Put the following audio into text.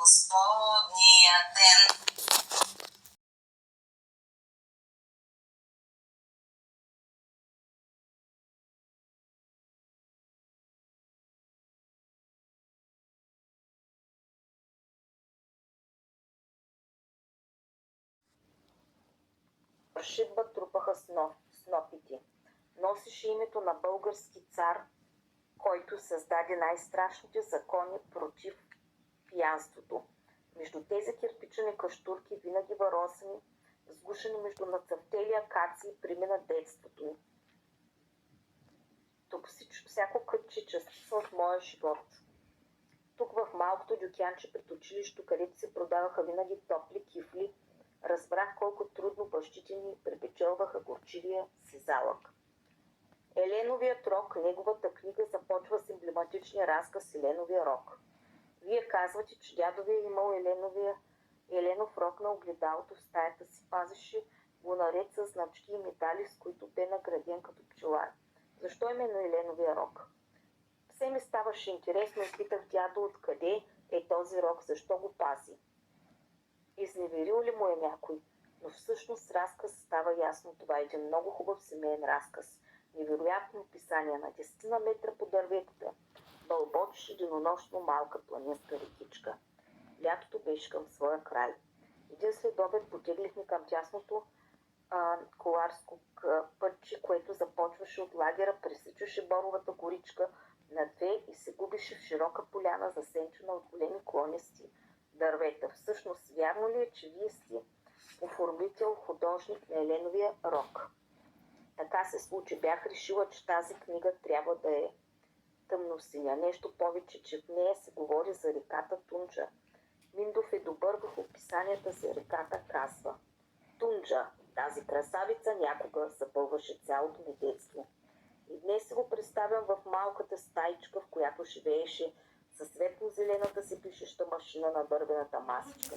Господния ден. Шибба трупаха снопите. Носеше името на български цар, който създаде най-страшните закони против пиянството. Между тези кирпичени каштурки, винаги варосани, сгушени между нацъфтели акации, премина детството ми. Тук всяко кътче частица от моя живот. Тук в малкото дюкянче пред училището, където се продаваха винаги топли кифли, разбрах колко трудно бащите ни препечелваха горчивия си залък. Еленовият рок, неговата книга, започва с емблематичния разказ Еленовия рок. Вие казвате, че дядовия имал Еленов рок на огледалото в стаята си, пазеше го наред с значки и медали, с които бе награден като пчелар. Защо именно Еленовия рок? Все ми ставаше интересно и питах дядо откъде е този рок, защо го пази. Изневерил ли му е някой? Но всъщност разказ става ясно, това е един много хубав семейен разказ. Невероятно описание на 10 метра по дърветата. Бълботеше денонощно малка планинска рекичка. Лятото беше към своя край. Един следобед потеглихме към тясното коларско пътче, което започваше от лагера, пресичаше боровата горичка на две и се губеше в широка поляна, засенчена от големи клонисти дървета. Всъщност, вярно ли е, че вие сте оформител, художник на Еленовия рок? Така се случи. Бях решила, че тази книга трябва да е тъмносиня. Нещо повече, че в нея се говори за реката Тунджа. Миндов е добър в описанията за реката, казва. Тунджа, тази красавица, някога запълваше цялото ми детство. И днес се го представям в малката стайчка, в която живееше със светло-зелената си пишеща машина на дървената масичка.